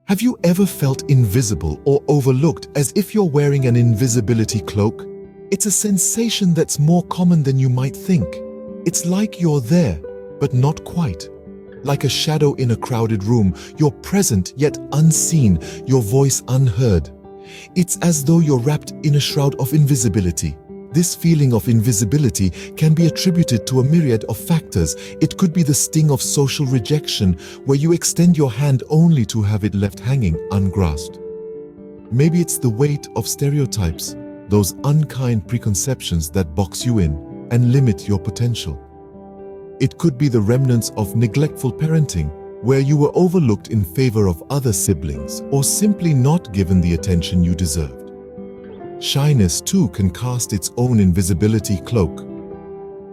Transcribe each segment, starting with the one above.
Have you ever felt invisible or overlooked, as if you're wearing an invisibility cloak? It's a sensation that's more common than you might think. It's like you're there, but not quite. Like a shadow in a crowded room, you're present yet unseen, your voice unheard. It's as though you're wrapped in a shroud of invisibility. This feeling of invisibility can be attributed to a myriad of factors. It could be the sting of social rejection, where you extend your hand only to have it left hanging ungrasped. Maybe it's the weight of stereotypes, those unkind preconceptions that box you in and limit your potential. It could be the remnants of neglectful parenting, where you were overlooked in favor of other siblings or simply not given the attention you deserved. Shyness too can cast its own invisibility cloak.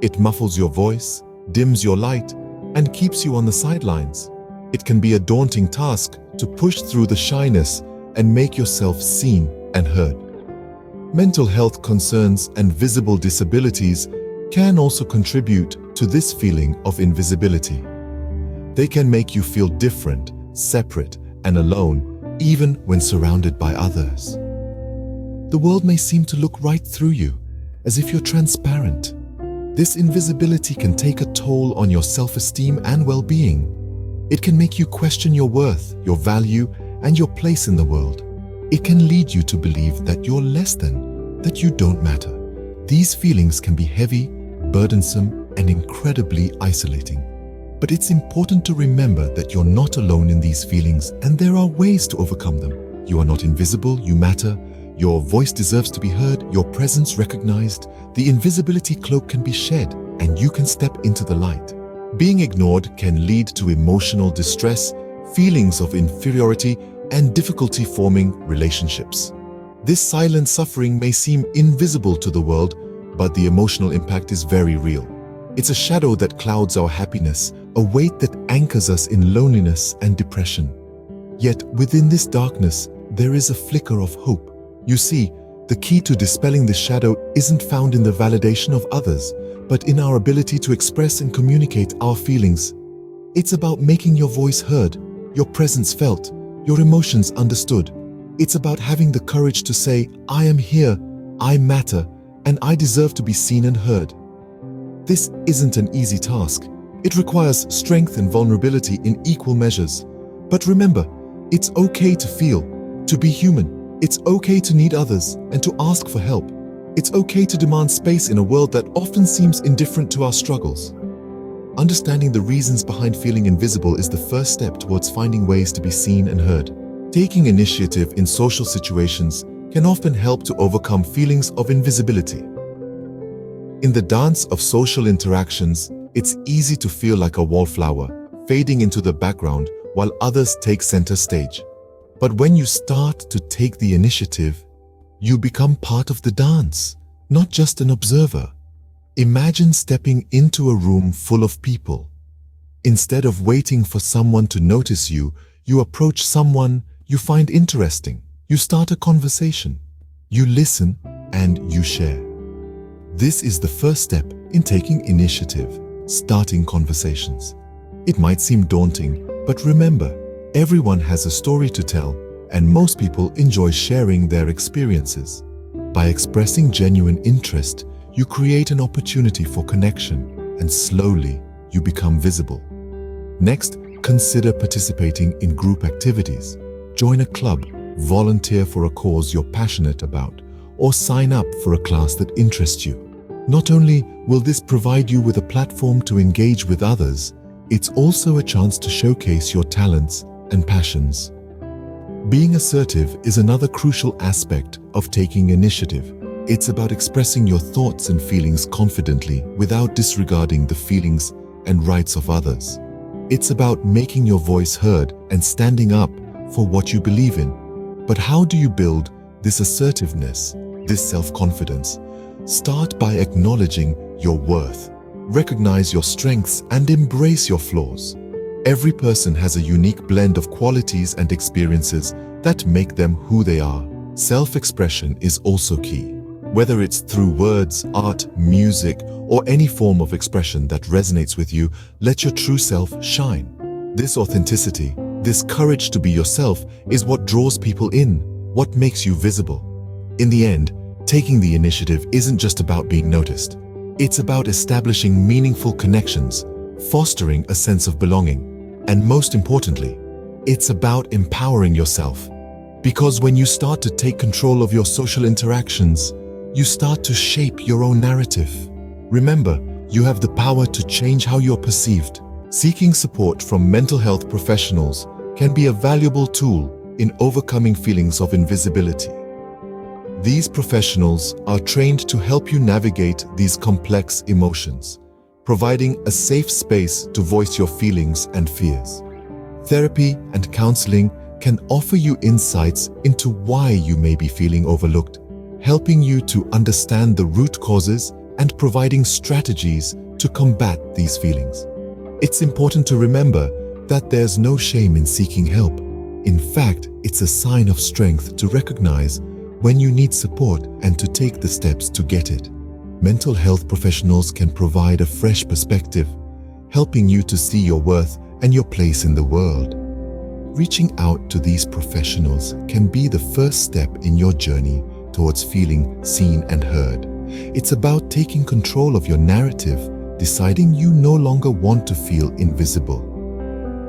It muffles your voice, dims your light, and keeps you on the sidelines. It can be a daunting task to push through the shyness and make yourself seen and heard. Mental health concerns and visible disabilities can also contribute to this feeling of invisibility. They can make you feel different, separate, and alone, even when surrounded by others. The world may seem to look right through you, as if you're transparent. This invisibility can take a toll on your self-esteem and well-being. It can make you question your worth, your value, and your place in the world. It can lead you to believe that you're less than, that you don't matter. These feelings can be heavy, burdensome, and incredibly isolating. But it's important to remember that you're not alone in these feelings, and there are ways to overcome them. You are not invisible, you matter. Your voice deserves to be heard, your presence recognized. The invisibility cloak can be shed, and you can step into the light. Being ignored can lead to emotional distress, feelings of inferiority, and difficulty forming relationships. This silent suffering may seem invisible to the world, but the emotional impact is very real. It's a shadow that clouds our happiness, a weight that anchors us in loneliness and depression. Yet within this darkness, there is a flicker of hope. You see, the key to dispelling this shadow isn't found in the validation of others, but in our ability to express and communicate our feelings. It's about making your voice heard, your presence felt, your emotions understood. It's about having the courage to say, I am here, I matter, and I deserve to be seen and heard. This isn't an easy task. It requires strength and vulnerability in equal measures. But remember, it's okay to feel, to be human. It's okay to need others and to ask for help. It's okay to demand space in a world that often seems indifferent to our struggles. Understanding the reasons behind feeling invisible is the first step towards finding ways to be seen and heard. Taking initiative in social situations can often help to overcome feelings of invisibility. In the dance of social interactions, it's easy to feel like a wallflower, fading into the background while others take center stage. But when you start to take the initiative, you become part of the dance, not just an observer. Imagine stepping into a room full of people. Instead of waiting for someone to notice you, you approach someone you find interesting. You start a conversation. You listen and you share. This is the first step in taking initiative, starting conversations. It might seem daunting, but remember, everyone has a story to tell, and most people enjoy sharing their experiences. By expressing genuine interest, you create an opportunity for connection, and slowly you become visible. Next, consider participating in group activities. Join a club, volunteer for a cause you're passionate about, or sign up for a class that interests you. Not only will this provide you with a platform to engage with others, it's also a chance to showcase your talents and passions. Being assertive is another crucial aspect of taking initiative. It's about expressing your thoughts and feelings confidently without disregarding the feelings and rights of others. It's about making your voice heard and standing up for what you believe in. But how do you build this assertiveness, this self-confidence? Start by acknowledging your worth. Recognize your strengths and embrace your flaws. Every person has a unique blend of qualities and experiences that make them who they are. Self-expression is also key. Whether it's through words, art, music, or any form of expression that resonates with you, let your true self shine. This authenticity, This courage to be yourself is what draws people in, what makes you visible. In the end, taking the initiative isn't just about being noticed. It's about establishing meaningful connections, fostering a sense of belonging, and most importantly, it's about empowering yourself. Because when you start to take control of your social interactions, you start to shape your own narrative. Remember, you have the power to change how you're perceived. Seeking support from mental health professionals can be a valuable tool in overcoming feelings of invisibility. These professionals are trained to help you navigate these complex emotions, providing a safe space to voice your feelings and fears. Therapy and counseling can offer you insights into why you may be feeling overlooked, helping you to understand the root causes and providing strategies to combat these feelings. It's important to remember that there's no shame in seeking help. In fact, it's a sign of strength to recognize when you need support and to take the steps to get it. Mental health professionals can provide a fresh perspective, helping you to see your worth and your place in the world. Reaching out to these professionals can be the first step in your journey towards feeling seen and heard. It's about taking control of your narrative, deciding you no longer want to feel invisible.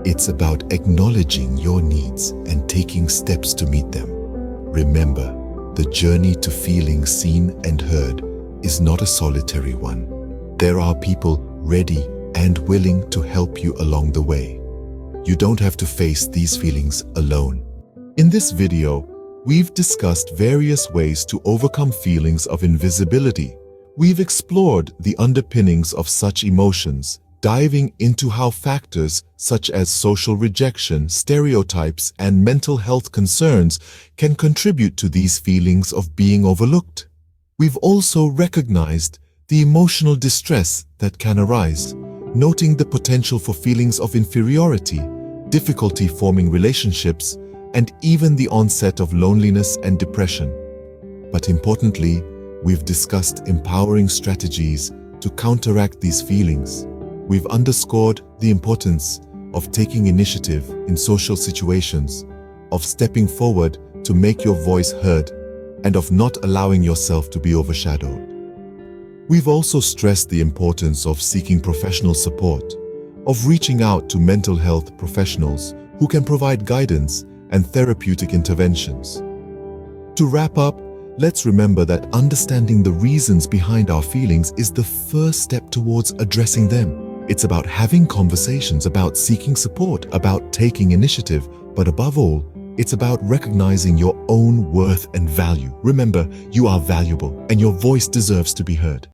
It's about acknowledging your needs and taking steps to meet them. Remember, the journey to feeling seen and heard is not a solitary one. There are people ready and willing to help you along the way. You don't have to face these feelings alone. In this video, we've discussed various ways to overcome feelings of invisibility. We've explored the underpinnings of such emotions, diving into how factors such as social rejection, stereotypes, and mental health concerns can contribute to these feelings of being overlooked. We've also recognized the emotional distress that can arise, noting the potential for feelings of inferiority, difficulty forming relationships, and even the onset of loneliness and depression. But importantly, we've discussed empowering strategies to counteract these feelings. We've underscored the importance of taking initiative in social situations, of stepping forward to make your voice heard, and of not allowing yourself to be overshadowed. We've also stressed the importance of seeking professional support, of reaching out to mental health professionals who can provide guidance and therapeutic interventions. To wrap up, let's remember that understanding the reasons behind our feelings is the first step towards addressing them. It's about having conversations, about seeking support, about taking initiative, but above all, it's about recognizing your own worth and value. Remember, you are valuable and your voice deserves to be heard.